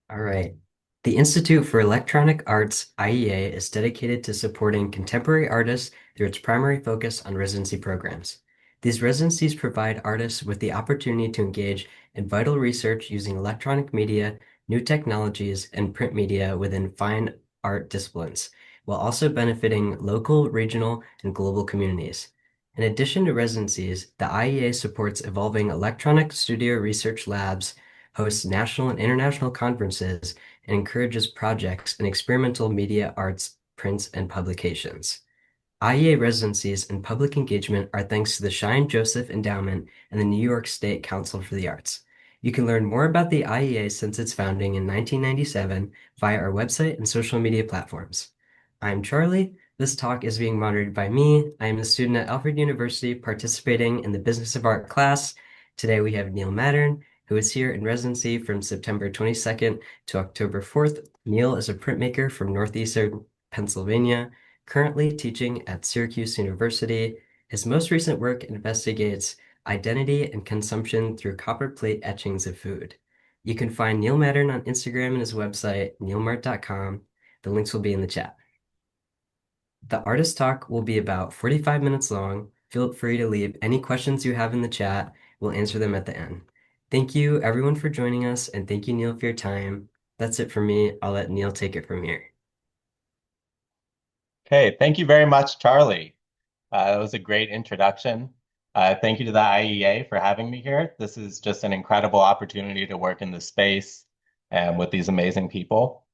All right. The Institute for Electronic Arts, IEA, is dedicated to supporting contemporary artists through its primary focus on residency programs. These residencies provide artists with the opportunity to engage in vital research using electronic media, new technologies, and print media within fine art disciplines, while also benefiting local, regional, and global communities. In addition to residencies, the IEA supports evolving electronic studio research labs, hosts national and international conferences, and encourages projects in experimental media arts, prints, and publications. IEA residencies and public engagement are thanks to the Shine Joseph Endowment and the New York State Council for the Arts. You can learn more about the IEA since its founding in 1997 via our website and social media platforms. I'm Charlie. This talk is being moderated by me. I am a student at Alfred University participating in the Business of Art class. Today we have Neil Mattern, who is here in residency from September 22nd to October 4th. Neil is a printmaker from Northeastern Pennsylvania, currently teaching at Syracuse University. His most recent work investigates identity and consumption through copperplate etchings of food. You can find Neil Mattern on Instagram and his website, neilmart.com. The links will be in the chat. The artist talk will be about 45 minutes long. Feel free to leave any questions you have in the chat. We'll answer them at the end. Thank you everyone for joining us, and thank you, Neil, for your time. That's it for me. I'll let Neil take it from here. Okay, thank you very much, Charlie. That was a great introduction. Thank you to the IEA for having me here. This is just an incredible opportunity to work in this space and with these amazing people.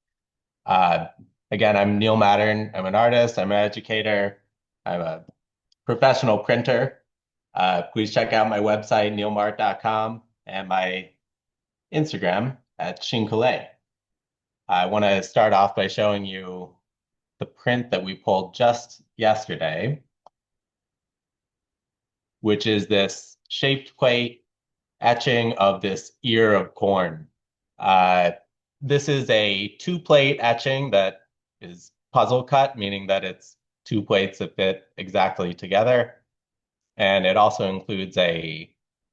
Uh, Again, I'm Neil Mattern. I'm an artist, I'm an educator, I'm a professional printer. Please check out my website, neilmart.com, and my Instagram at Shinkalei. I want to start off by showing you the print that we pulled just yesterday, which is this shaped plate etching of this ear of corn. Uh, this is a two-plate etching that is puzzle cut, meaning that it's two plates that fit exactly together. And it also includes a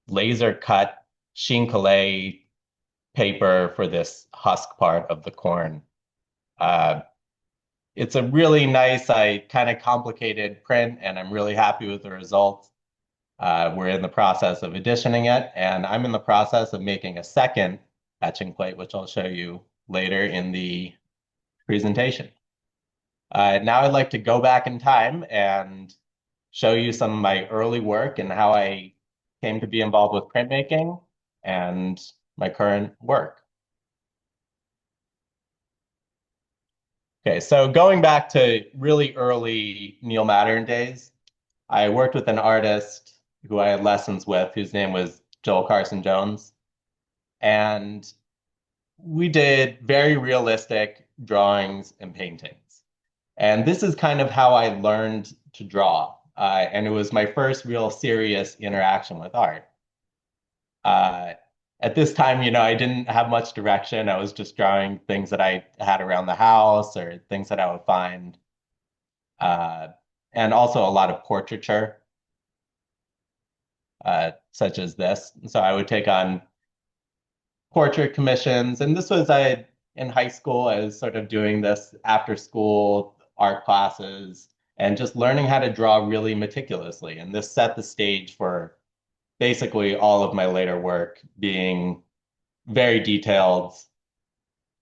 laser cut chincolet paper for this husk part of the corn. Uh, it's a really nice, kind of complicated print, and I'm really happy with the results. We're in the process of editioning it, and I'm in the process of making a second etching plate, which I'll show you later in the presentation. Now I'd like to go back in time and show you some of my early work and how I came to be involved with printmaking and my current work. Okay, so going back to really early Neil Mattern days, I worked with an artist who I had lessons with, whose name was Joel Carson Jones. And we did very realistic drawings and paintings. And this is kind of how I learned to draw. And it was my first real serious interaction with art. Uh, at this time, I didn't have much direction. I was just drawing things that I had around the house or things that I would find. Uh, and also a lot of portraiture, such as this. So I would take on portrait commissions. And this was in high school. I was sort of doing this after school art classes and just learning how to draw really meticulously. And this set the stage for basically all of my later work being very detailed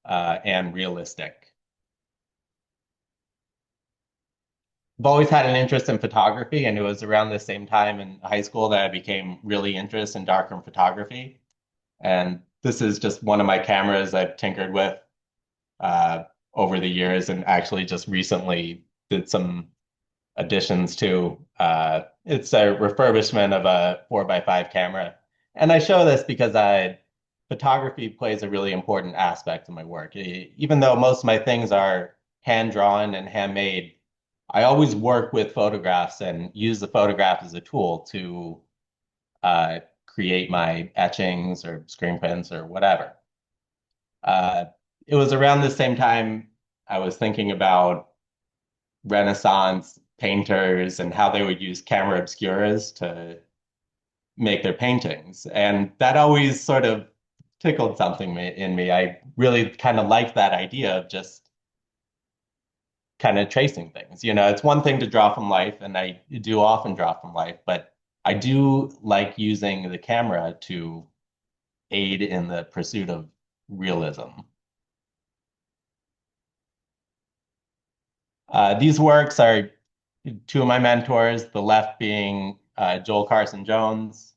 and realistic. I've always had an interest in photography, and it was around the same time in high school that I became really interested in darkroom photography. And this is just one of my cameras I've tinkered with over the years, and actually just recently did some additions to. It's a refurbishment of a 4x5 camera. And I show this because photography plays a really important aspect of my work. Even though most of my things are hand-drawn and handmade, I always work with photographs and use the photograph as a tool to create my etchings or screen prints or whatever. It was around the same time I was thinking about Renaissance painters and how they would use camera obscuras to make their paintings. And that always sort of tickled something in me. I really kind of like that idea of just kind of tracing things. It's one thing to draw from life, and I do often draw from life, but I do like using the camera to aid in the pursuit of realism. These works are two of my mentors, the left being Joel Carson Jones,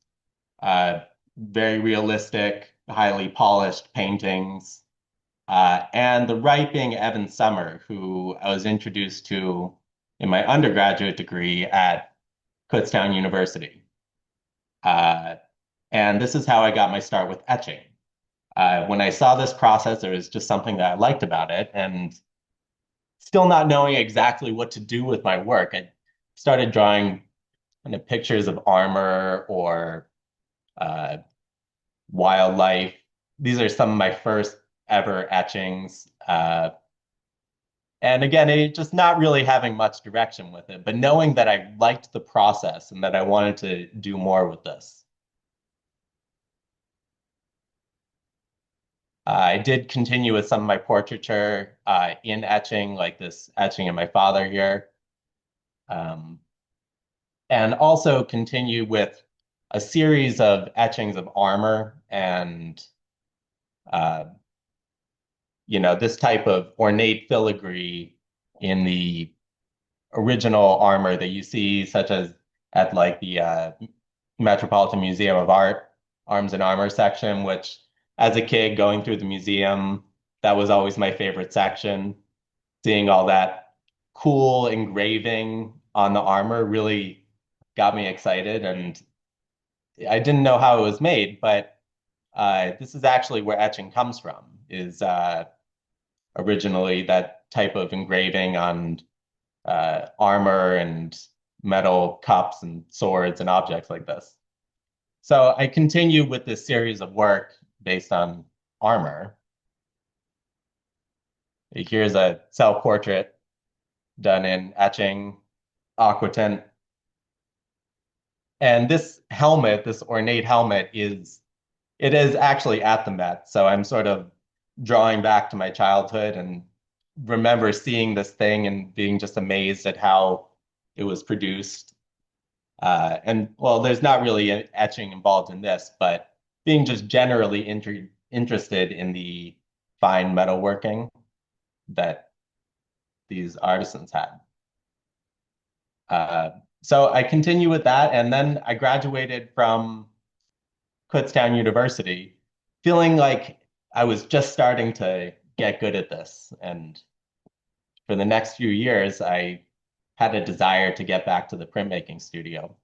uh, very realistic, highly polished paintings, and the right being Evan Summer, who I was introduced to in my undergraduate degree at Kutztown University. Uh, and this is how I got my start with etching. When I saw this process, there was just something that I liked about it, and still not knowing exactly what to do with my work, I started drawing kind of pictures of armor or uh, wildlife. These are some of my first ever etchings. And again, it just not really having much direction with it, but knowing that I liked the process and that I wanted to do more with this. I did continue with some of my portraiture in etching, like this etching of my father here. Um, and also continue with a series of etchings of armor and uh, this type of ornate filigree in the original armor that you see, such as at like the Metropolitan Museum of Art Arms and Armor section, which as a kid going through the museum, that was always my favorite section. Seeing all that cool engraving on the armor really got me excited, and I didn't know how it was made, but this is actually where etching comes from, is originally that type of engraving on armor and metal cups and swords and objects like this. So I continue with this series of work based on armor. Here's a self-portrait done in etching, aquatint. And this helmet, this ornate helmet, it is actually at the Met. So I'm sort of drawing back to my childhood and remember seeing this thing and being just amazed at how it was produced. And well, there's not really etching involved in this, but being just generally interested in the fine metalworking that these artisans had. So I continue with that, and then I graduated from Kutztown University, feeling like I was just starting to get good at this. And for the next few years, I had a desire to get back to the printmaking studio.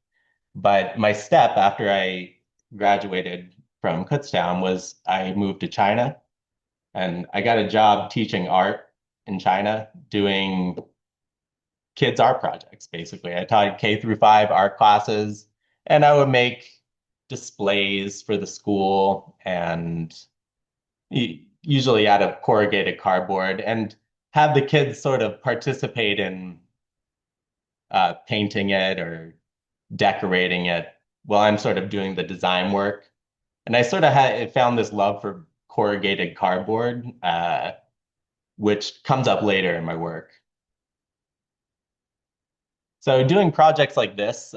But my step after I graduated from Kutztown was I moved to China and I got a job teaching art in China, doing kids' art projects, basically. I taught K through 5 art classes, and I would make displays for the school and usually out of corrugated cardboard and have the kids sort of participate in painting it or decorating it while I'm sort of doing the design work. And I sort of had found this love for corrugated cardboard, which comes up later in my work. So doing projects like this,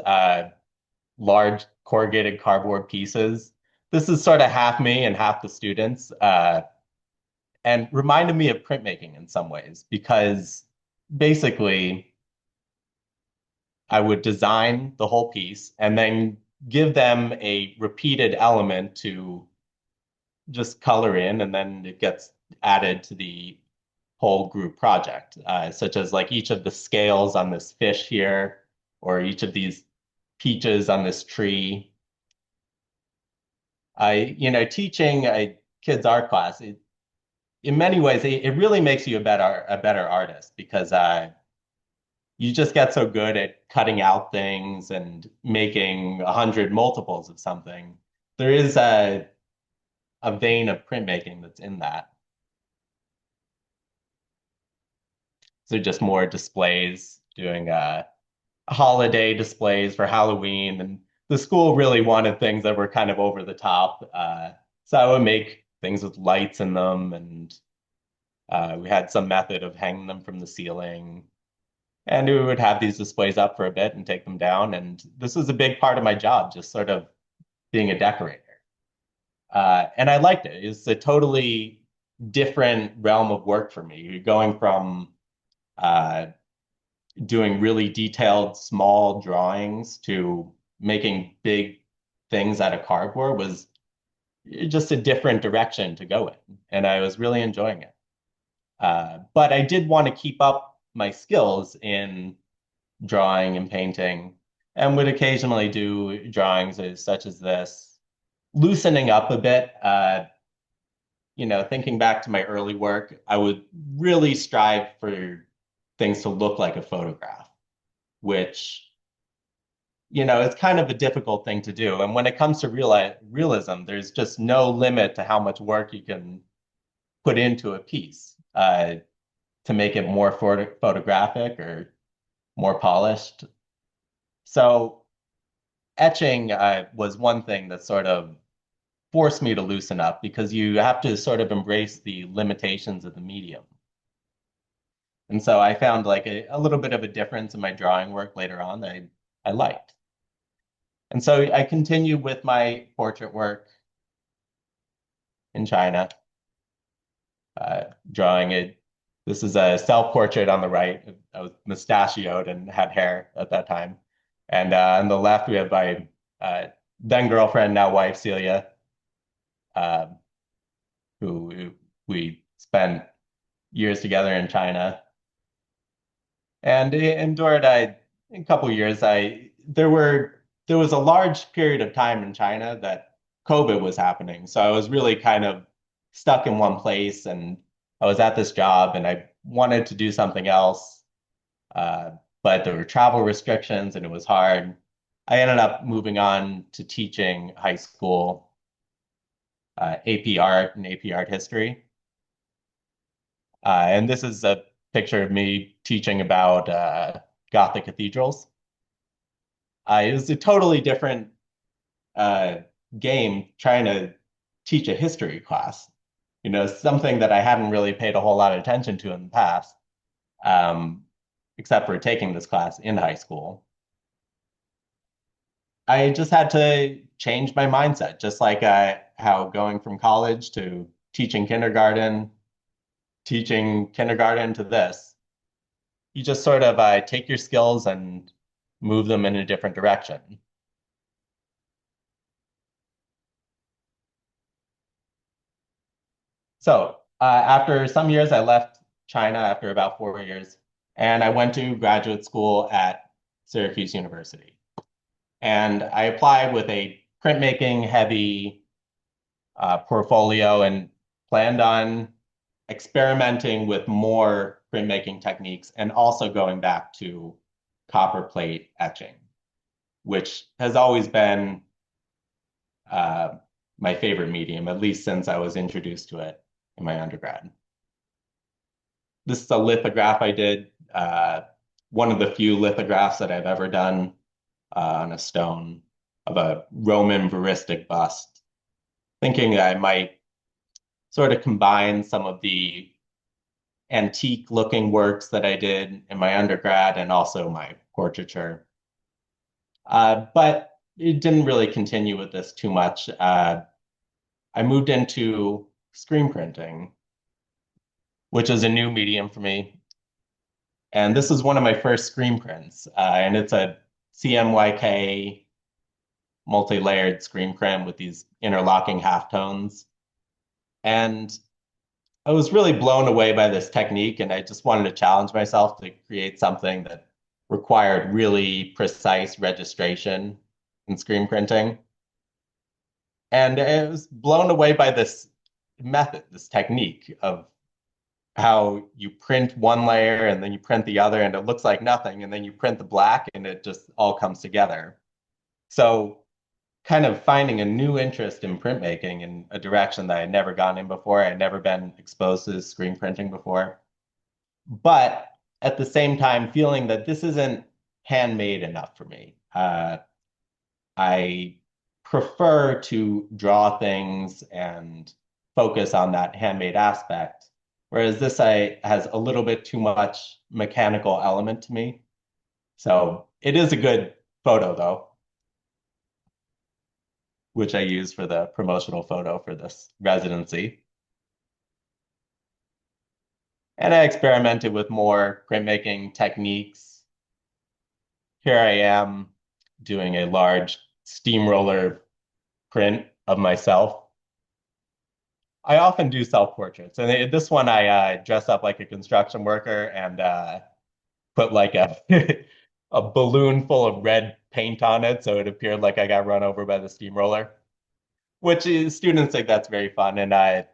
large corrugated cardboard pieces, this is sort of half me and half the students, and reminded me of printmaking in some ways because basically I would design the whole piece and then give them a repeated element to just color in, and then it gets added to the whole group project, such as like each of the scales on this fish here, or each of these peaches on this tree. Teaching a kids art class, in many ways, it really makes you a better artist because you just get so good at cutting out things and making 100 multiples of something. There is a vein of printmaking that's in that. So just more displays, doing holiday displays for Halloween, and the school really wanted things that were kind of over the top. So I would make things with lights in them, and we had some method of hanging them from the ceiling. And we would have these displays up for a bit and take them down. And this was a big part of my job, just sort of being a decorator. And I liked it. It's a totally different realm of work for me. You're going from uh, doing really detailed small drawings to making big things out of cardboard was just a different direction to go in. And I was really enjoying it. But I did want to keep up my skills in drawing and painting, and would occasionally do drawings such as this, loosening up a bit. Thinking back to my early work, I would really strive for things to look like a photograph, which, is kind of a difficult thing to do. And when it comes to realism, there's just no limit to how much work you can put into a piece to make it more photographic or more polished. So etching was one thing that sort of forced me to loosen up because you have to sort of embrace the limitations of the medium. And so I found like a little bit of a difference in my drawing work later on that I liked. And so I continued with my portrait work in China, drawing it. This is a self-portrait on the right. I was mustachioed and had hair at that time. And on the left, we have my then girlfriend, now wife, Celia, um, who we spent years together in China. And endured a couple of years. There was a large period of time in China that COVID was happening. So I was really kind of stuck in one place, and I was at this job and I wanted to do something else. Uh, but there were travel restrictions and it was hard. I ended up moving on to teaching high school AP art and AP art history. And this is a picture of me teaching about Gothic cathedrals. It was a totally different uh, game trying to teach a history class, something that I hadn't really paid a whole lot of attention to in the past, um, except for taking this class in high school. I just had to change my mindset, just like how going from college to teaching kindergarten to this, you just sort of take your skills and move them in a different direction. So after some years, I left China after about 4 years, and I went to graduate school at Syracuse University. And I applied with a printmaking heavy portfolio and planned on experimenting with more printmaking techniques and also going back to copperplate etching, which has always been uh, my favorite medium, at least since I was introduced to it in my undergrad. This is a lithograph I did, one of the few lithographs that I've ever done on a stone of a Roman veristic bust, thinking I might sort of combine some of the antique looking works that I did in my undergrad and also my portraiture. But it didn't really continue with this too much. I moved into screen printing, which is a new medium for me. And this is one of my first screen prints, and it's a CMYK multi-layered screen print with these interlocking halftones. And I was really blown away by this technique, and I just wanted to challenge myself to create something that required really precise registration in screen printing. And I was blown away by this method, this technique of how you print one layer and then you print the other and it looks like nothing, and then you print the black and it just all comes together. So kind of finding a new interest in printmaking in a direction that I had never gone in before. I had never been exposed to screen printing before. But at the same time, feeling that this isn't handmade enough for me. I prefer to draw things and focus on that handmade aspect. Whereas this has a little bit too much mechanical element to me. So it is a good photo though, which I use for the promotional photo for this residency. And I experimented with more printmaking techniques. Here I am doing a large steamroller print of myself. I often do self-portraits, and this one I dress up like a construction worker and put like a a balloon full of red paint on it, so it appeared like I got run over by the steamroller. Which is students think that's very fun, and I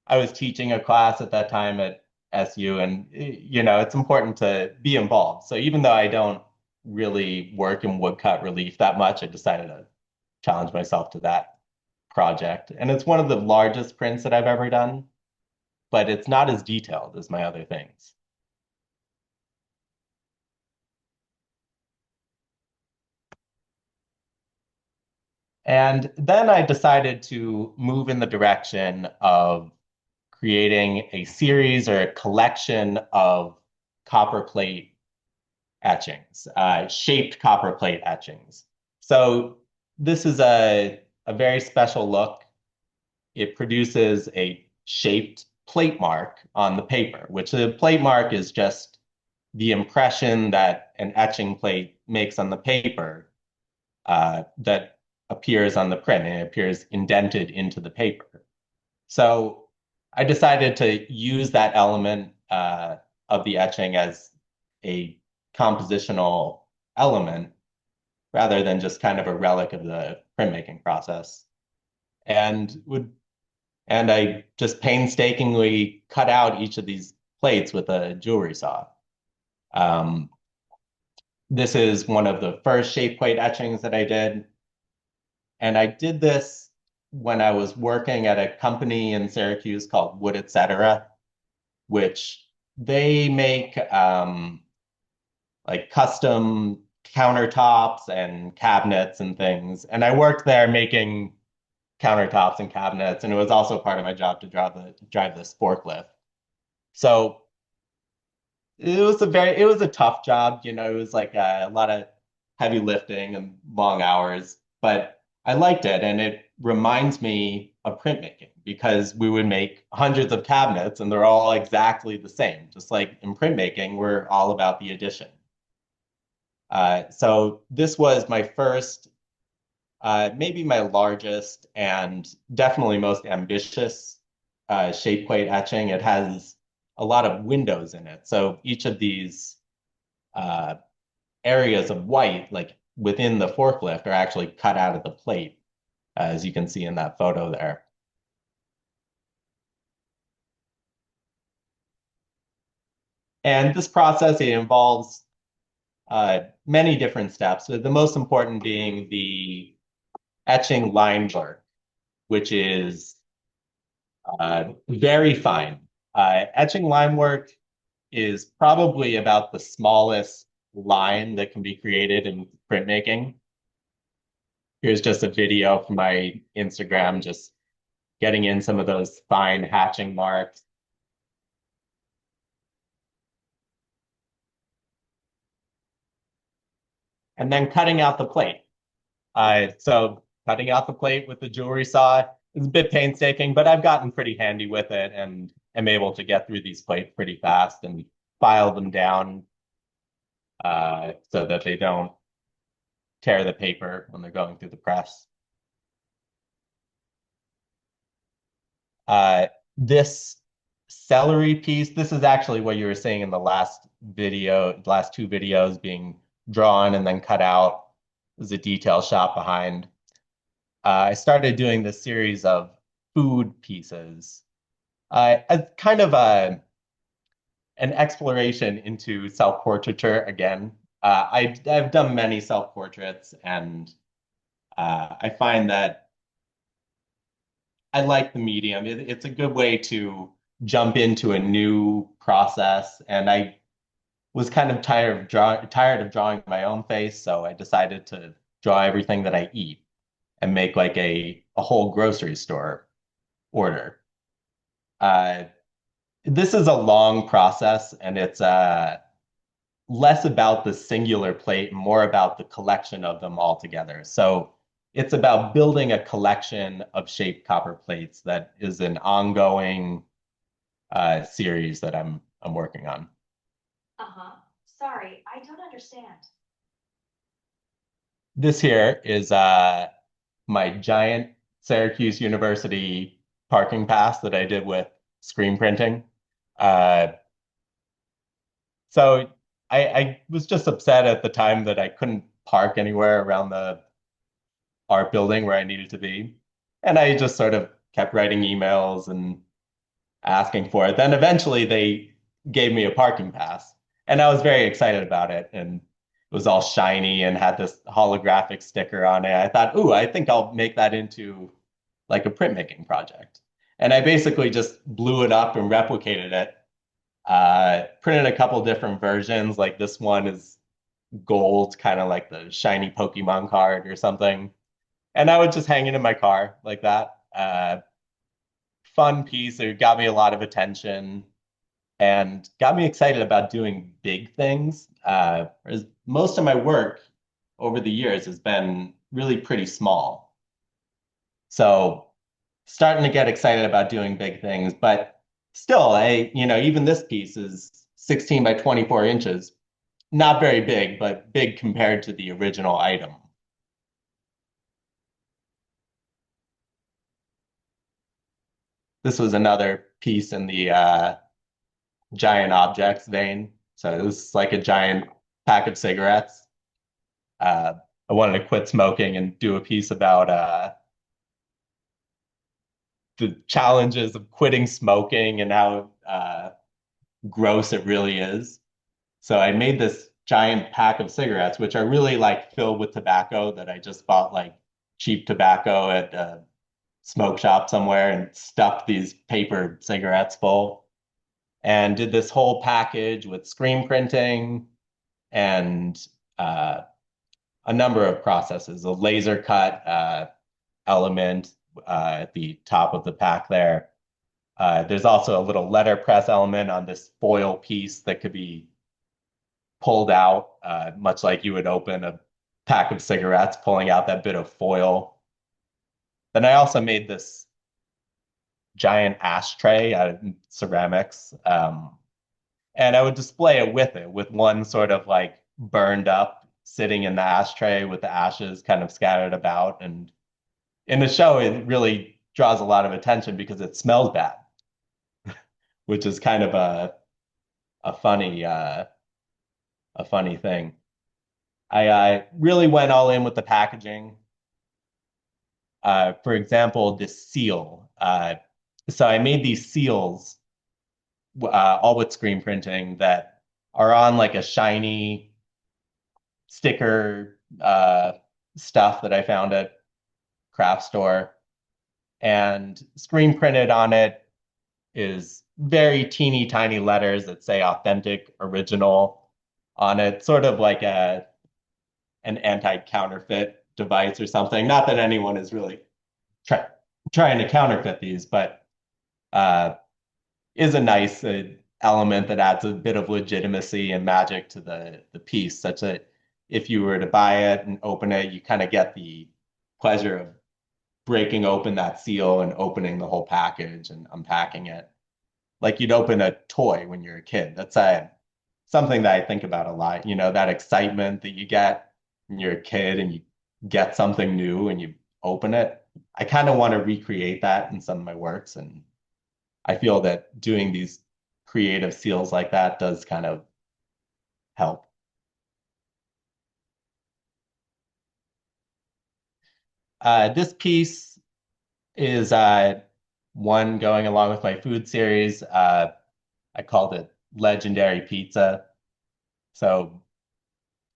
was teaching a class at that time at SU, and it's important to be involved. So even though I don't really work in woodcut relief that much, I decided to challenge myself to that project. And it's one of the largest prints that I've ever done, but it's not as detailed as my other things. And then I decided to move in the direction of creating a series or a collection of copperplate etchings, shaped copperplate etchings. So this is a very special look. It produces a shaped plate mark on the paper, which the plate mark is just the impression that an etching plate makes on the paper that appears on the print and it appears indented into the paper. So I decided to use that element of the etching as a compositional element rather than just kind of a relic of the printmaking process. And would and I just painstakingly cut out each of these plates with a jewelry saw. Um, this is one of the first shape plate etchings that I did. And I did this when I was working at a company in Syracuse called Wood Etc., which they make like custom countertops and cabinets and things. And I worked there making countertops and cabinets, and it was also part of my job to drive this forklift. So it was a tough job, it was like a lot of heavy lifting and long hours, but I liked it, and it reminds me of printmaking because we would make hundreds of cabinets and they're all exactly the same. Just like in printmaking, we're all about the addition. So this was my first, maybe my largest and definitely most ambitious shape plate etching. It has a lot of windows in it. So each of these uh, areas of white, like within the forklift, are actually cut out of the plate, as you can see in that photo there. And this process, it involves many different steps, the most important being the etching line work, which is very fine. Etching line work is probably about the smallest line that can be created in printmaking. Here's just a video from my Instagram, just getting in some of those fine hatching marks. And then cutting out the plate. So cutting out the plate with the jewelry saw is a bit painstaking, but I've gotten pretty handy with it and am able to get through these plates pretty fast and file them down so that they don't tear the paper when they're going through the press. Uh, this celery piece, this is actually what you were saying in the last video, last two videos being drawn and then cut out. There's a detail shot behind. I started doing this series of food pieces as kind of an exploration into self-portraiture again. I've done many self-portraits, and I find that I like the medium. It's a good way to jump into a new process, and I was kind of tired of drawing my own face, so I decided to draw everything that I eat and make like a whole grocery store order. Uh, this is a long process, and it's less about the singular plate, more about the collection of them all together. So it's about building a collection of shaped copper plates that is an ongoing series that I'm working on. Uh-huh. Sorry, I don't understand. This here is my giant Syracuse University parking pass that I did with screen printing. Uh, so I was just upset at the time that I couldn't park anywhere around the art building where I needed to be. And I just sort of kept writing emails and asking for it. Then eventually they gave me a parking pass, and I was very excited about it. And it was all shiny and had this holographic sticker on it. I thought, ooh, I think I'll make that into like a printmaking project. And I basically just blew it up and replicated it. Printed a couple different versions. Like this one is gold, kind of like the shiny Pokemon card or something. And I would just hang it in my car like that. Fun piece. It got me a lot of attention and got me excited about doing big things. Whereas most of my work over the years has been really pretty small. So starting to get excited about doing big things, but still, even this piece is 16 by 24 inches. Not very big, but big compared to the original item. This was another piece in the giant objects vein. So it was like a giant pack of cigarettes. Uh, I wanted to quit smoking and do a piece about the challenges of quitting smoking and how gross it really is. So I made this giant pack of cigarettes, which are really like filled with tobacco that I just bought like cheap tobacco at a smoke shop somewhere and stuffed these paper cigarettes full and did this whole package with screen printing and a number of processes, a laser cut element at the top of the pack there. There's also a little letterpress element on this foil piece that could be pulled out, much like you would open a pack of cigarettes, pulling out that bit of foil. Then I also made this giant ashtray out of ceramics. And I would display it with one sort of like burned up sitting in the ashtray with the ashes kind of scattered about. And in the show, it really draws a lot of attention because it smells bad, which is kind of a funny a funny thing. I really went all in with the packaging. For example, this seal. So I made these seals all with screen printing that are on like a shiny sticker stuff that I found at craft store. And screen printed on it is very teeny tiny letters that say authentic, original on it, sort of like an anti-counterfeit device or something. Not that anyone is really try, trying to counterfeit these, but uh, is a nice element that adds a bit of legitimacy and magic to the piece, such that if you were to buy it and open it, you kind of get the pleasure of breaking open that seal and opening the whole package and unpacking it like you'd open a toy when you're a kid. That's something that I think about a lot. That excitement that you get when you're a kid and you get something new and you open it. I kind of want to recreate that in some of my works. And I feel that doing these creative seals like that does kind of help. This piece is one going along with my food series. I called it Legendary Pizza. So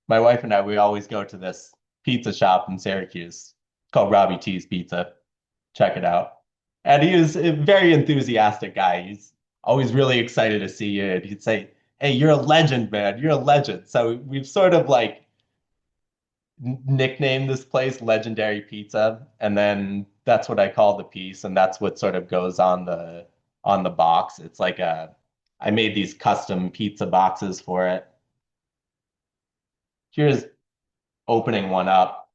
my wife and I, we always go to this pizza shop in Syracuse called Robbie T's Pizza. Check it out. And he was a very enthusiastic guy. He's always really excited to see you. And he'd say, "Hey, you're a legend, man. You're a legend." So we've sort of like nicknamed this place Legendary Pizza. And then that's what I call the piece. And that's what sort of goes on on the box. It's like I made these custom pizza boxes for it. Here's opening one up.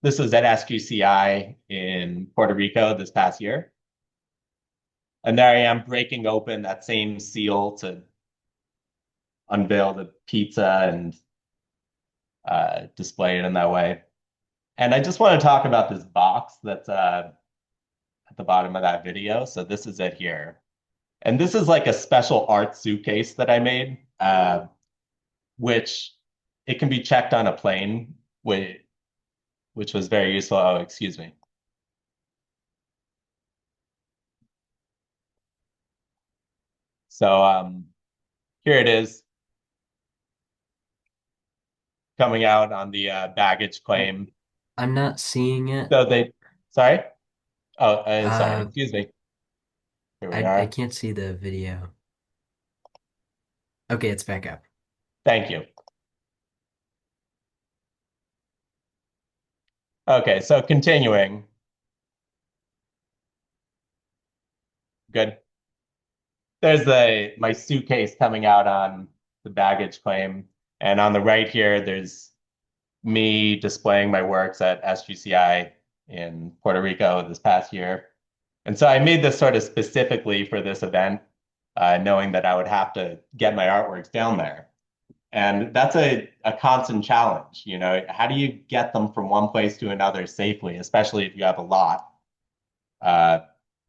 This was at SQCI in Puerto Rico this past year. And there I am breaking open that same seal to unveil the pizza and display it in that way. And I just want to talk about this box that's at the bottom of that video. So this is it here. And this is like a special art suitcase that I made, which it can be checked on a plane, which was very useful. Oh, excuse me. So here it is coming out on the baggage claim. I'm not seeing it. So sorry? Oh, sorry, Uh, excuse me. Here we I are. can't see the video. Okay, it's back up. Thank you. Okay, so continuing. Good. There's my suitcase coming out on the baggage claim. And on the right here, there's me displaying my works at SGCI in Puerto Rico this past year. And so I made this sort of specifically for this event, knowing that I would have to get my artworks down there. And that's a constant challenge. How do you get them from one place to another safely, especially if you have a lot?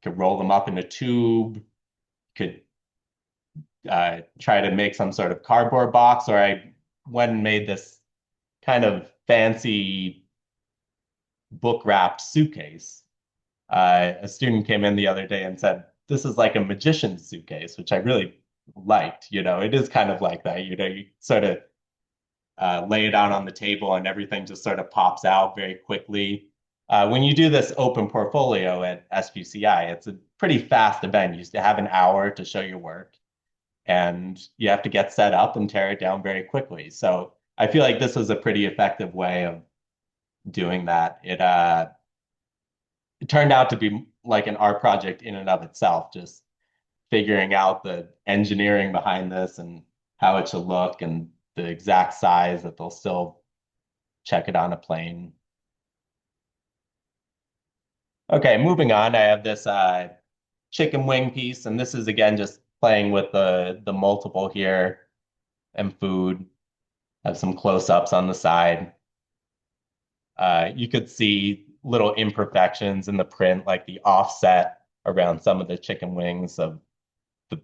Could roll them up in a tube, could try to make some sort of cardboard box, or I went and made this kind of fancy book wrapped suitcase. A student came in the other day and said, "This is like a magician's suitcase," which I really liked. It is kind of like that. You sort of lay it out on the table and everything just sort of pops out very quickly. When you do this open portfolio at SQCI, it's a pretty fast event. You used to have an hour to show your work, and you have to get set up and tear it down very quickly. So I feel like this was a pretty effective way of doing that. It turned out to be like an art project in and of itself, just figuring out the engineering behind this and how it should look and the exact size that they'll still check it on a plane. Okay, moving on, I have this chicken wing piece, and this is again just playing with the multiple here and food. Have some close-ups on the side. You could see little imperfections in the print, like the offset around some of the chicken wings of the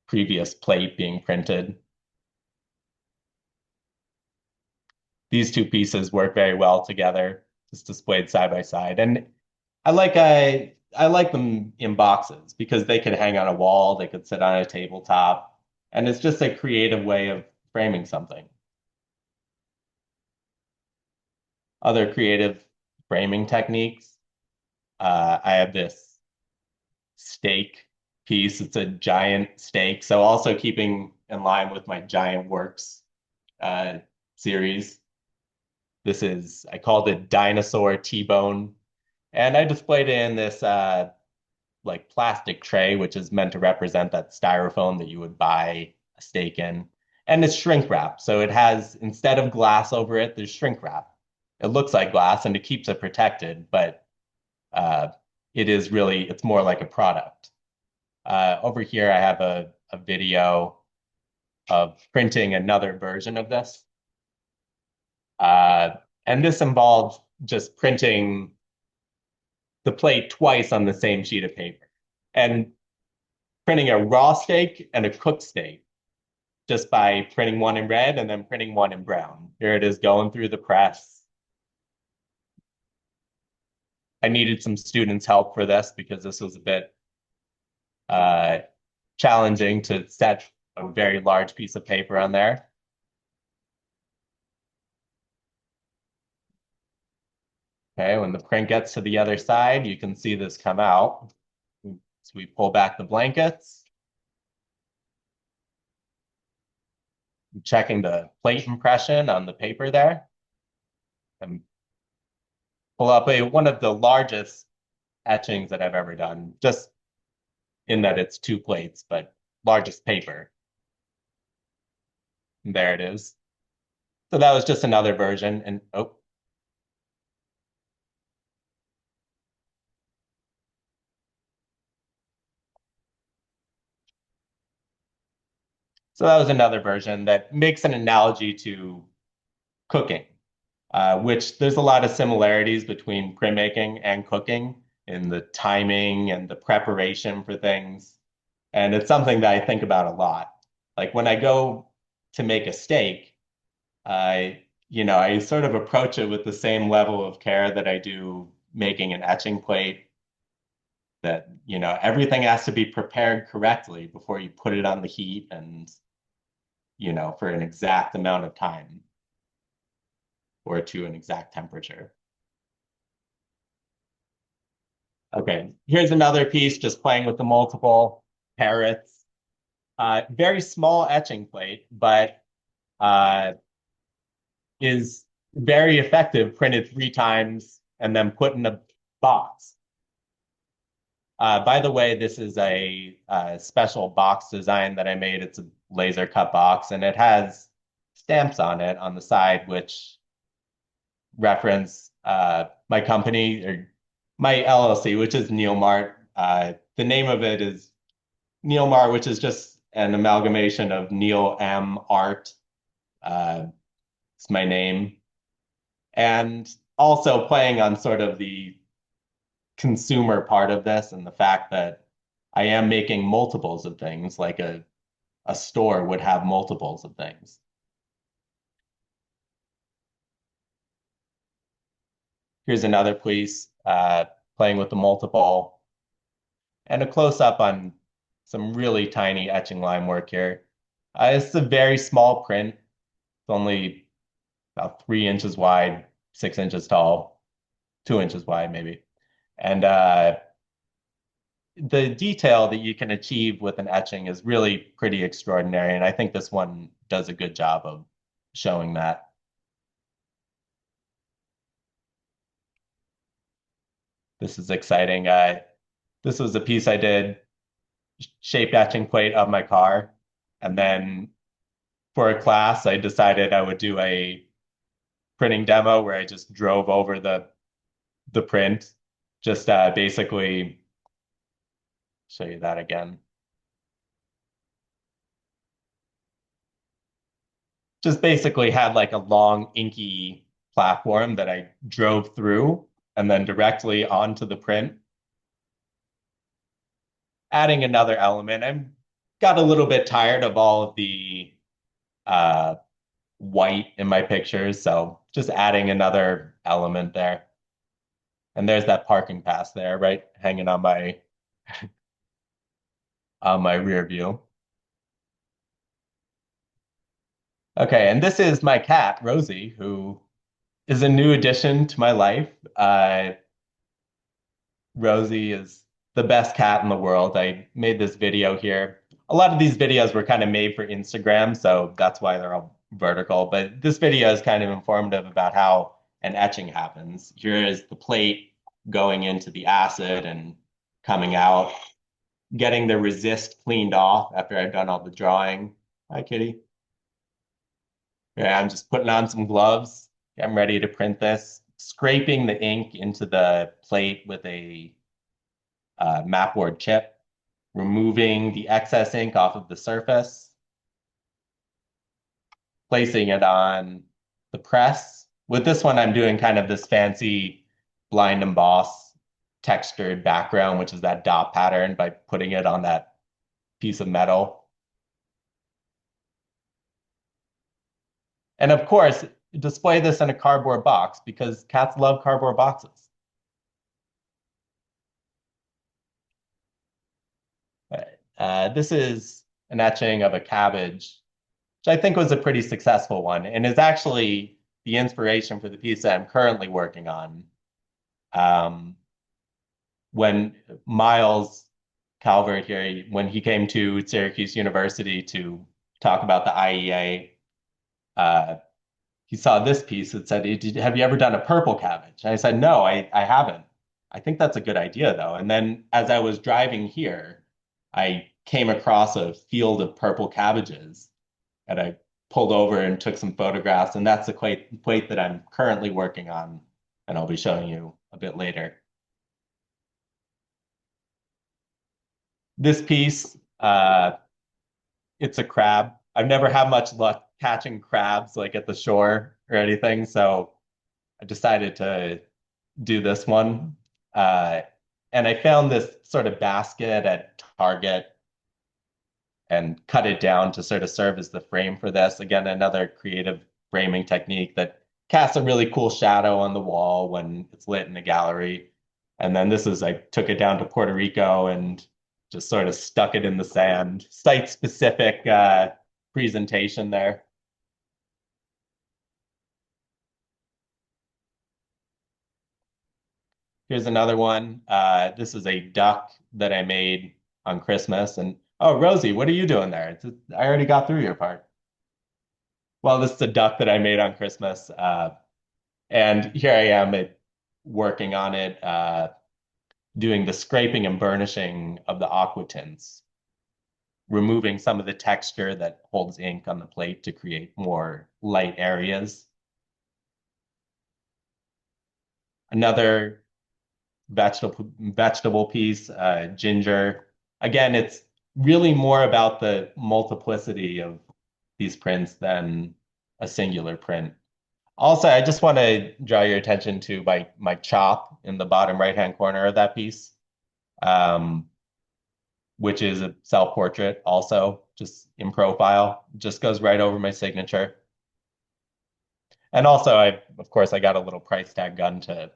previous plate being printed. These two pieces work very well together, just displayed side by side. And I like them in boxes because they could hang on a wall, they could sit on a tabletop, and it's just a creative way of framing something. Other creative framing techniques. I have this steak piece. It's a giant steak. So also keeping in line with my giant works series. I called it Dinosaur T-Bone. And I displayed it in this like plastic tray, which is meant to represent that styrofoam that you would buy a steak in. And it's shrink wrap. So it has, instead of glass over it, there's shrink wrap. It looks like glass and it keeps it protected, but it's more like a product. Over here, I have a video of printing another version of this. And this involved just printing the plate twice on the same sheet of paper and printing a raw steak and a cooked steak just by printing one in red and then printing one in brown. Here it is going through the press. I needed some students' help for this because this was a bit challenging to set a very large piece of paper on there. Okay, when the print gets to the other side, you can see this come out. So we pull back the blankets. I'm checking the plate impression on the paper there. And pull up one of the largest etchings that I've ever done. Just in that it's two plates, but largest paper. And there it is. So that was just another version. And oh, so that was another version that makes an analogy to cooking, which there's a lot of similarities between printmaking and cooking in the timing and the preparation for things. And it's something that I think about a lot. Like when I go to make a steak, I sort of approach it with the same level of care that I do making an etching plate, that, everything has to be prepared correctly before you put it on the heat and, for an exact amount of time or to an exact temperature. Okay, here's another piece just playing with the multiple parrots. Very small etching plate, but is very effective, printed 3 times and then put in a box. By the way, this is a special box design that I made. It's a laser cut box, and it has stamps on it on the side, which reference my company or my LLC, which is NeilMart. The name of it is NeilMart, which is just an amalgamation of Neil M. Art. It's my name. And also playing on sort of the consumer part of this and the fact that I am making multiples of things, like a store would have multiples of things. Here's another piece playing with the multiple and a close-up on some really tiny etching line work here. It's a very small print. It's only about 3 inches wide, 6 inches tall, 2 inches wide maybe. And the detail that you can achieve with an etching is really pretty extraordinary. And I think this one does a good job of showing that. This is exciting. This was a piece I did, shaped etching plate of my car. And then for a class, I decided I would do a printing demo where I just drove over the print, just basically show you that again. Just basically had like a long inky platform that I drove through and then directly onto the print. Adding another element. I got a little bit tired of all of the white in my pictures, so just adding another element there. And there's that parking pass there, right, hanging on my on my rear view. Okay, and this is my cat, Rosie, who is a new addition to my life. Rosie is the best cat in the world. I made this video here. A lot of these videos were kind of made for Instagram, so that's why they're all vertical. But this video is kind of informative about how an etching happens. Here is the plate going into the acid and coming out, getting the resist cleaned off after I've done all the drawing. Hi, Kitty. Yeah, I'm just putting on some gloves. I'm ready to print this. Scraping the ink into the plate with a mapboard chip, removing the excess ink off of the surface, placing it on the press. With this one, I'm doing kind of this fancy blind emboss textured background, which is that dot pattern, by putting it on that piece of metal. And of course, display this in a cardboard box because cats love cardboard boxes. This is an etching of a cabbage, which I think was a pretty successful one and is actually the inspiration for the piece that I'm currently working on. When Miles Calvert here, when he came to Syracuse University to talk about the IEA, he saw this piece that said, have you ever done a purple cabbage? And I said, no, I haven't. I think that's a good idea though. And then as I was driving here, I came across a field of purple cabbages and I pulled over and took some photographs. And that's the plate that I'm currently working on, and I'll be showing you a bit later. This piece, it's a crab. I've never had much luck catching crabs like at the shore or anything, so I decided to do this one. Uh, and I found this sort of basket at Target and cut it down to sort of serve as the frame for this. Again, another creative framing technique that casts a really cool shadow on the wall when it's lit in a gallery. And then this is, I took it down to Puerto Rico and just sort of stuck it in the sand. Site-specific presentation there. Here's another one. This is a duck that I made on Christmas. And oh, Rosie, what are you doing there? I already got through your part. Well, this is a duck that I made on Christmas. And here I am working on it, doing the scraping and burnishing of the aqua tints, removing some of the texture that holds ink on the plate to create more light areas. Another vegetable piece, ginger. Again, it's really more about the multiplicity of these prints than a singular print. Also, I just want to draw your attention to my chop in the bottom right-hand corner of that piece, which is a self-portrait also, just in profile. Just goes right over my signature. And also, of course, I got a little price tag gun to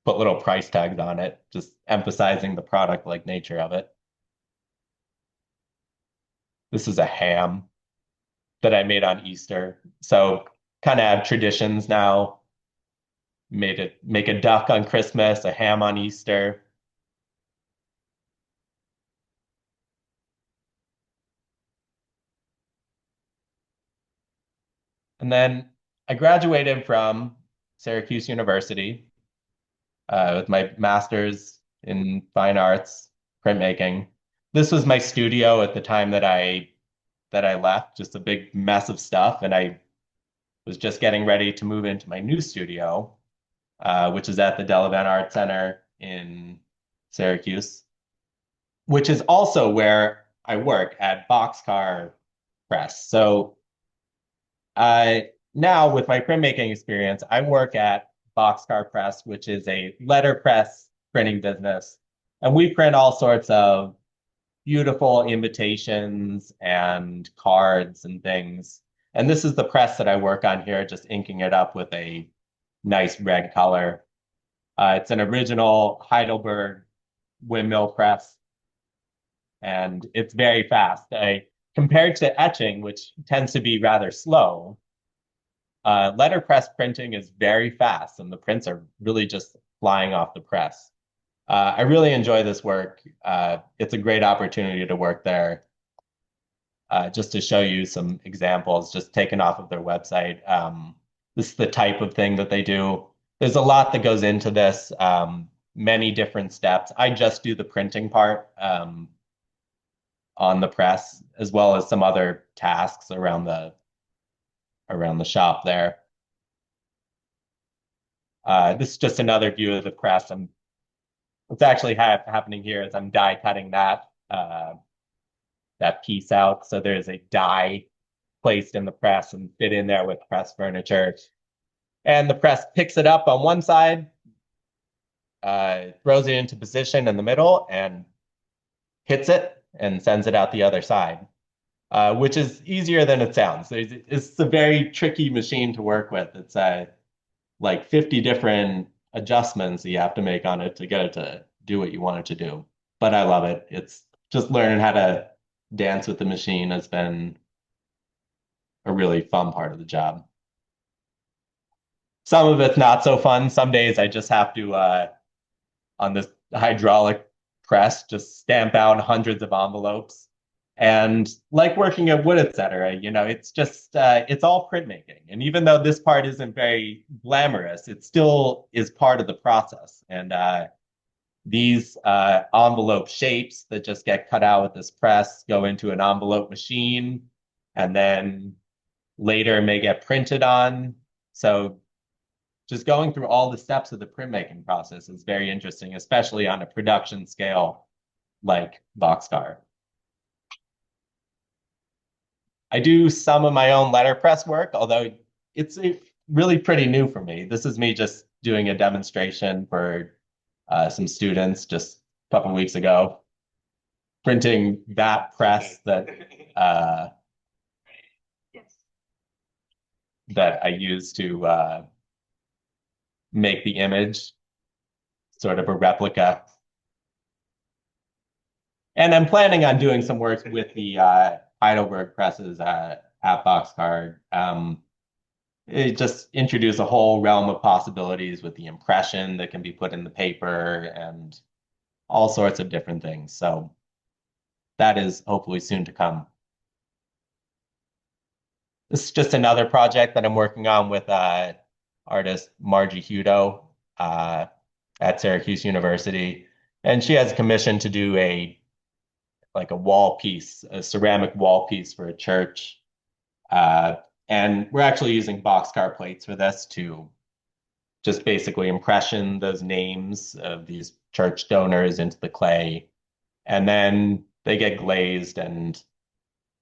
put little price tags on it, just emphasizing the product-like nature of it. This is a ham that I made on Easter. So kind of have traditions now. Make a duck on Christmas, a ham on Easter. And then I graduated from Syracuse University with my master's in fine arts, printmaking. This was my studio at the time that I left, just a big mess of stuff, and I was just getting ready to move into my new studio, which is at the Delavan Art Center in Syracuse, which is also where I work at Boxcar Press. So now with my printmaking experience, I work at Boxcar Press, which is a letterpress printing business. And we print all sorts of beautiful invitations and cards and things. And this is the press that I work on here, just inking it up with a nice red color. It's an original Heidelberg windmill press, and it's very fast. Compared to etching, which tends to be rather slow, letterpress printing is very fast, and the prints are really just flying off the press. I really enjoy this work. It's a great opportunity to work there. Just to show you some examples, just taken off of their website. This is the type of thing that they do. There's a lot that goes into this, many different steps. I just do the printing part on the press, as well as some other tasks around the shop there. This is just another view of the press. What's actually happening here is I'm die cutting that piece out. So there's a die placed in the press and fit in there with press furniture. And the press picks it up on one side, throws it into position in the middle, and hits it and sends it out the other side, which is easier than it sounds. It's a very tricky machine to work with. It's like 50 different adjustments that you have to make on it to get it to do what you want it to do. But I love it. It's just learning how to dance with the machine has been a really fun part of the job. Some of it's not so fun. Some days I just have to, on this hydraulic press, just stamp out hundreds of envelopes. And like working at wood, etc., it's just, it's all printmaking. And even though this part isn't very glamorous, it still is part of the process. And these envelope shapes that just get cut out with this press go into an envelope machine and then later may get printed on. So just going through all the steps of the printmaking process is very interesting, especially on a production scale like boxcar. I do some of my own letterpress work, although it's really pretty new for me. This is me just doing a demonstration for some students just a couple of weeks ago, printing that press that that I use to make the image, sort of a replica. And I'm planning on doing some work with the Heidelberg presses at Boxcar. It just introduced a whole realm of possibilities with the impression that can be put in the paper and all sorts of different things. So that is hopefully soon to come. This is just another project that I'm working on with artist Margie Hudo at Syracuse University. And she has commissioned to do like a wall piece, a ceramic wall piece for a church. And we're actually using boxcar plates for this to just basically impression those names of these church donors into the clay. And then they get glazed and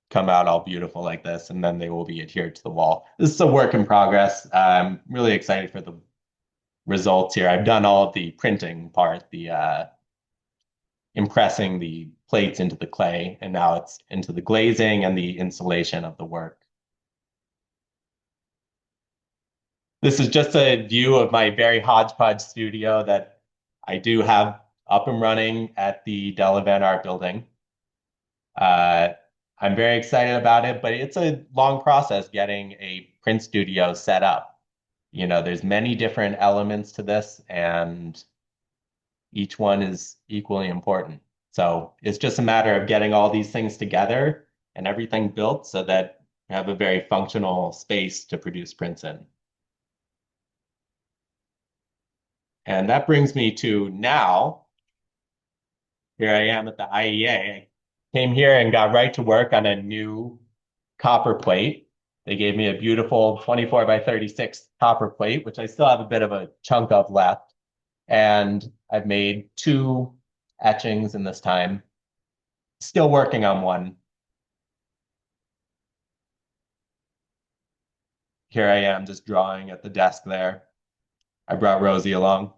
come out all beautiful like this, and then they will be adhered to the wall. This is a work in progress. I'm really excited for the results here. I've done all of the printing part, the impressing the plates into the clay, and now it's into the glazing and the installation of the work. This is just a view of my very hodgepodge studio that I do have up and running at the Della Van Art building. I'm very excited about it, but it's a long process getting a print studio set up. You know, there's many different elements to this, and each one is equally important. So it's just a matter of getting all these things together and everything built so that we have a very functional space to produce prints in. And that brings me to now. Here I am at the IEA. I came here and got right to work on a new copper plate. They gave me a beautiful 24 by 36 copper plate, which I still have a bit of a chunk of left. And I've made 2 etchings in this time. Still working on one. Here I am just drawing at the desk there. I brought Rosie along.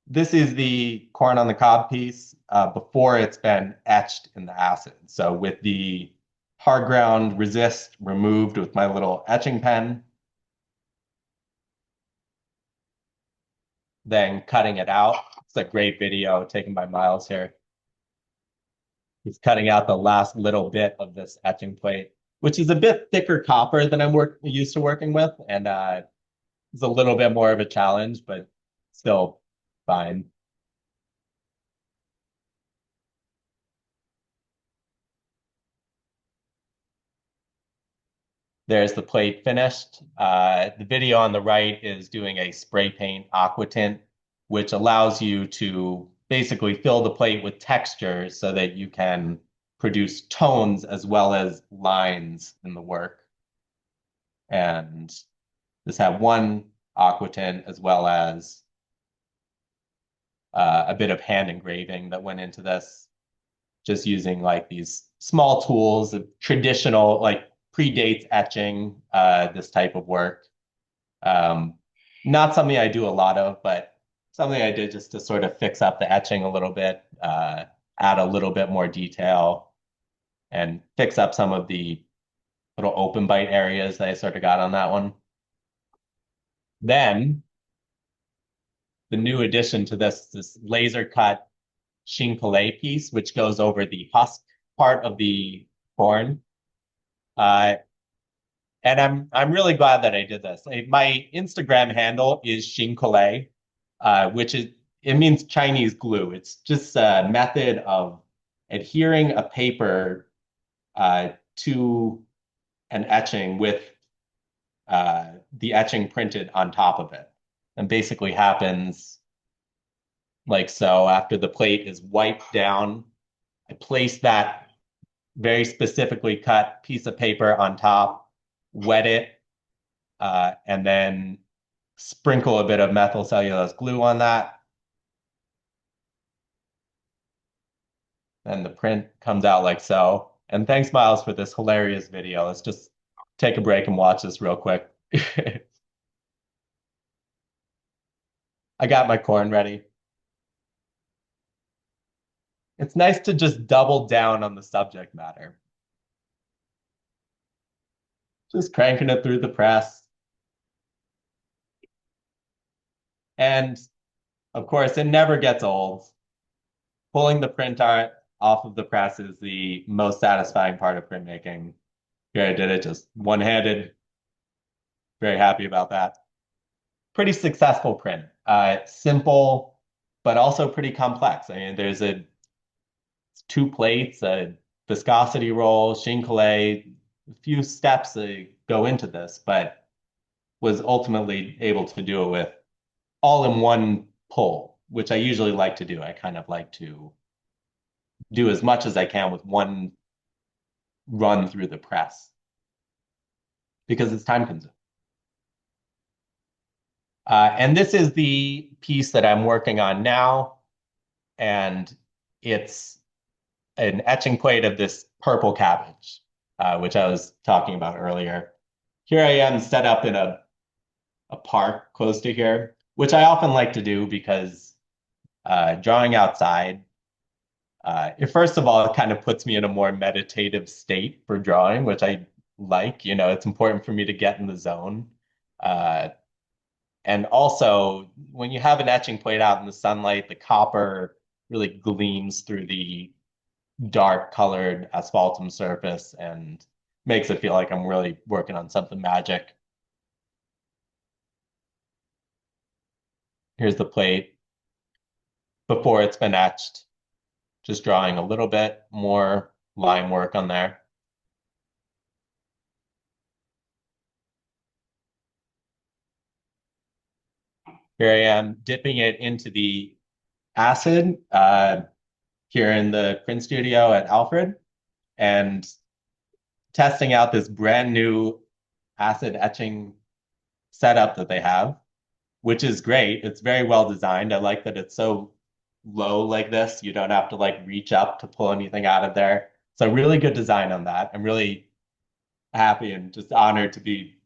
This is the corn on the cob piece before it's been etched in the acid. So with the hard ground resist removed with my little etching pen, then cutting it out. It's a great video taken by Miles here. He's cutting out the last little bit of this etching plate, which is a bit thicker copper than I'm used to working with. And it's a little bit more of a challenge, but still fine. There's the plate finished. The video on the right is doing a spray paint aqua tint, which allows you to basically fill the plate with texture so that you can produce tones as well as lines in the work. And this had one aqua tint as well as a bit of hand engraving that went into this, just using like these small tools of traditional, like predates etching, this type of work. Not something I do a lot of, but something I did just to sort of fix up the etching a little bit, add a little bit more detail, and fix up some of the little open bite areas that I sort of got on that one. Then the new addition to this laser cut Shinkolay piece, which goes over the husk part of the corn. And I'm really glad that I did this. My Instagram handle is Shinkolay, which it means Chinese glue. It's just a method of adhering a paper to an etching with the etching printed on top of it. and basically happens like so. After the plate is wiped down, I place that very specifically cut piece of paper on top, wet it, and then sprinkle a bit of methyl cellulose glue on that. And the print comes out like so. And thanks, Miles, for this hilarious video. Let's just take a break and watch this real quick. I got my corn ready. It's nice to just double down on the subject matter. Just cranking it through the press. And of course, it never gets old. Pulling the print art off of the press is the most satisfying part of printmaking. Here I did it just one-handed. Very happy about that. Pretty successful print. Simple, but also pretty complex. I mean, there's two plates, a viscosity roll, Shinkalei, a few steps that go into this, but was ultimately able to do it with all in one pull, which I usually like to do. I kind of like to do as much as I can with one run through the press because it's time consuming. And this is the piece that I'm working on now. And it's an etching plate of this purple cabbage, which I was talking about earlier. Here I am set up in a park close to here, which I often like to do because drawing outside, first of all, it kind of puts me in a more meditative state for drawing, which I like. You know, it's important for me to get in the zone. And also, when you have an etching plate out in the sunlight, the copper really gleams through the dark colored asphaltum surface and makes it feel like I'm really working on something magic. Here's the plate before it's been etched, just drawing a little bit more line work on there. Here I am dipping it into the acid here in the print studio at Alfred and testing out this brand new acid etching setup that they have, which is great. It's very well designed. I like that it's so low like this. You don't have to like reach up to pull anything out of there. So really good design on that. I'm really happy and just honored to be,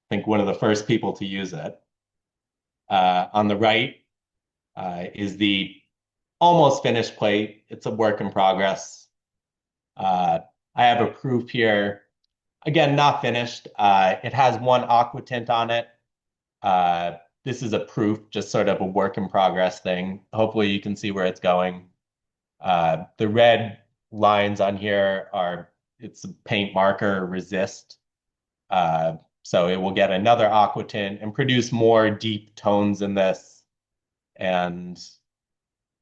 I think, one of the first people to use it. On the right is the almost finished plate. It's a work in progress. I have a proof here. Again, not finished. It has one aqua tint on it. This is a proof, just sort of a work in progress thing. Hopefully you can see where it's going. The red lines on here it's a paint marker resist. So it will get another aqua tint and produce more deep tones in this. And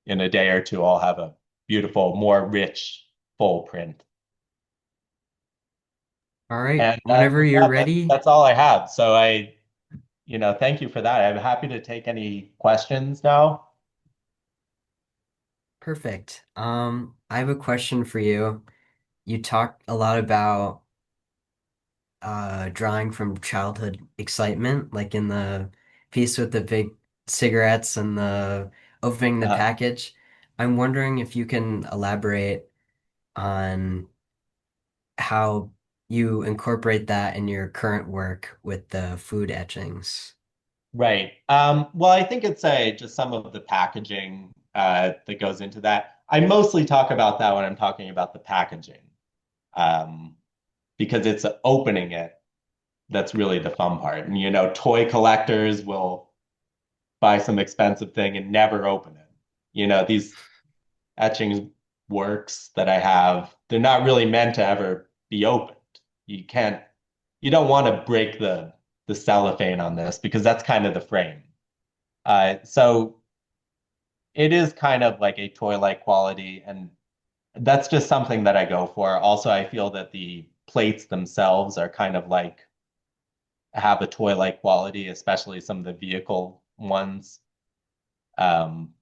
in a day or two, I'll have a beautiful, more rich, full print. All right, And whenever you're yeah, ready. that's all I have. So thank you for that. I'm happy to take any questions now. Perfect. I have a question for you. You talked a lot about drawing from childhood excitement, like in the piece with the big cigarettes and the opening the Uh, package. I'm wondering if you can elaborate on how you incorporate that in your current work with the food etchings. right. Well, I think it's just some of the packaging that goes into that. I mostly talk about that when I'm talking about the packaging, um, because it's opening it that's really the fun part. And toy collectors will buy some expensive thing and never open it. These etching works that I have, they're not really meant to ever be opened. You don't want to break the cellophane on this because that's kind of the frame. So it is kind of like a toy-like quality, and that's just something that I go for. Also, I feel that the plates themselves are kind of like have a toy-like quality, especially some of the vehicle ones. Um,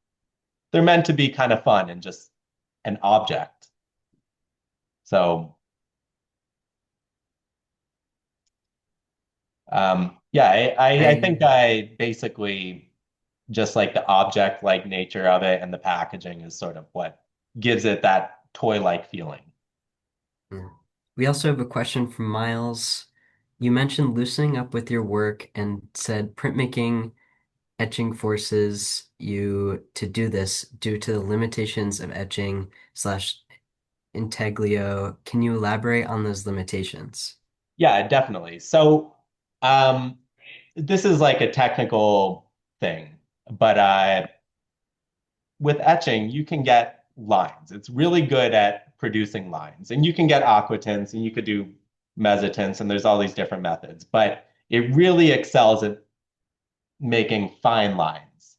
they're meant to be kind of fun and just an object. So yeah, I think I I basically just like the object-like nature of it, and the packaging is sort of what gives it that toy-like feeling. mm. We also have a question from Miles. You mentioned loosening up with your work and said printmaking etching forces you to do this due to the limitations of etching slash intaglio. Can you elaborate on those limitations? Yeah, definitely. So um, this is like a technical thing, but with etching, you can get lines. It's really good at producing lines, and you can get aquatints, and you could do mezzotints, and there's all these different methods, but it really excels at making fine lines,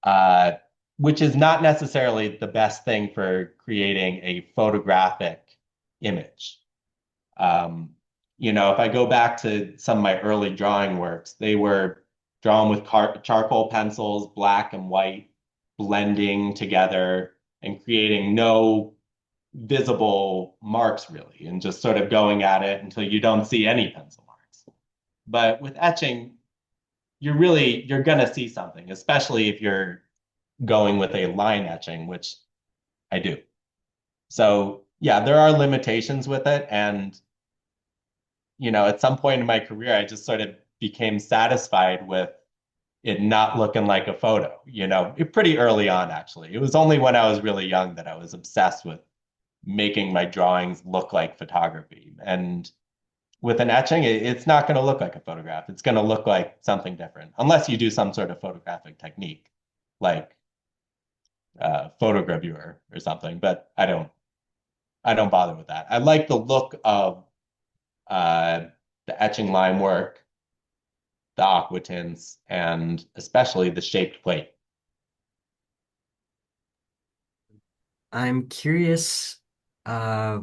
uh, which is not necessarily the best thing for creating a photographic image. Um, if I go back to some of my early drawing works, they were drawn with charcoal pencils, black and white, blending together and creating no visible marks really, and just sort of going at it until you don't see any pencil marks. But with etching, you're gonna see something, especially if you're going with a line etching, which I do. So yeah, there are limitations with it, and at some point in my career, I just sort of became satisfied with it not looking like a photo, pretty early on, actually. It was only when I was really young that I was obsessed with making my drawings look like photography. And with an etching, it's not going to look like a photograph. It's going to look like something different, unless you do some sort of photographic technique, like photogravure or something. But I don't bother with that. I like the look of uh, the etching line work, the aquatints, and especially the shaped plate. I'm curious uh,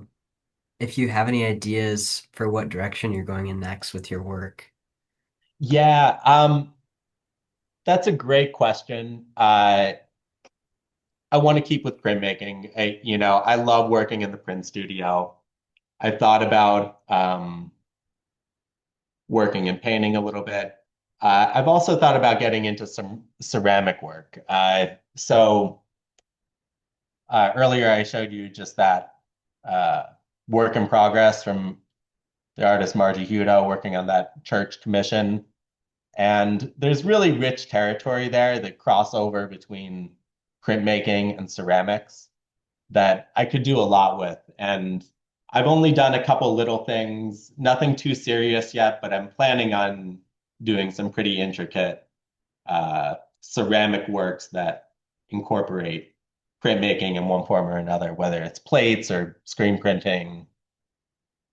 if you have any ideas for what direction you're going in next with your work. Yeah, that's a great question. I want to keep with printmaking. I love working in the print studio. I thought about working in painting a little bit. I've also thought about getting into some ceramic work. So earlier I showed you just that uh, work in progress from the artist Margie Hudo working on that church commission. And there's really rich territory there that crossover between printmaking and ceramics that I could do a lot with. And I've only done a couple little things, nothing too serious yet, but I'm planning on doing some pretty intricate ceramic works that incorporate printmaking in one form or another, whether it's plates or screen printing.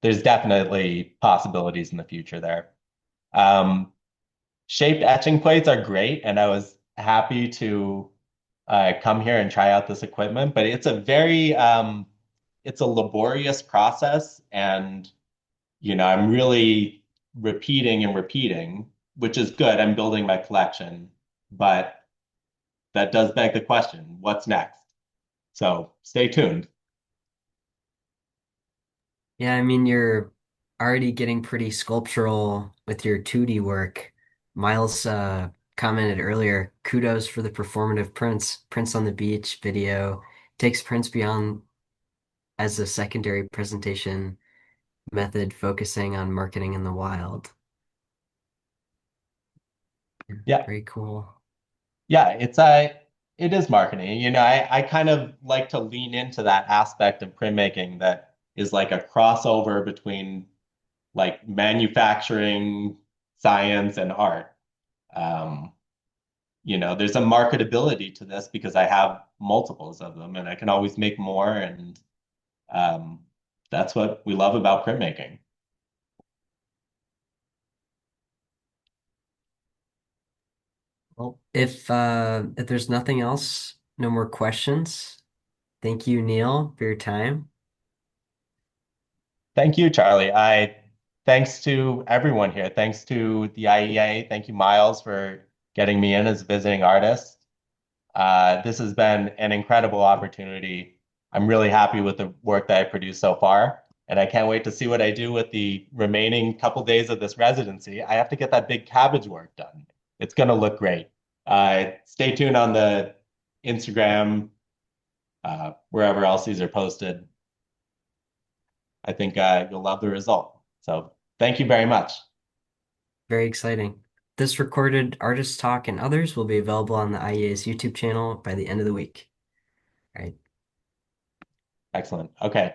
There's definitely possibilities in the future there. Um, Shaped etching plates are great, and I was happy to come here and try out this equipment, but it's a laborious process, and I'm really repeating and repeating, which is good. I'm building my collection, but that does beg the question, what's next? So stay tuned. Yeah, I mean, you're already getting pretty sculptural with your 2D work. Miles commented earlier, kudos for the performative prints on the beach video. Takes prints beyond as a secondary presentation method, focusing on marketing in the wild. Yeah, Very cool. yeah, it is marketing. I kind of like to lean into that aspect of printmaking that is like a crossover between like manufacturing, science, and art. Um, there's a marketability to this because I have multiples of them and I can always make more. And um, that's what we love about printmaking. Well, if there's nothing else, no more questions. Thank you, Neil, for your time. Thank you, Charlie. Thanks to everyone here. Thanks to the IEA. Thank you, Miles, for getting me in as a visiting artist. This has been an incredible opportunity. I'm really happy with the work that I produced so far, and I can't wait to see what I do with the remaining couple days of this residency. I have to get that big cabbage work done. It's going to look great. Stay tuned on the Instagram, wherever else these are posted. I think you'll love the result. So thank you very much. Very exciting. This recorded artist talk and others will be available on the IEA's YouTube channel by the end of the week. All right. Excellent. Okay.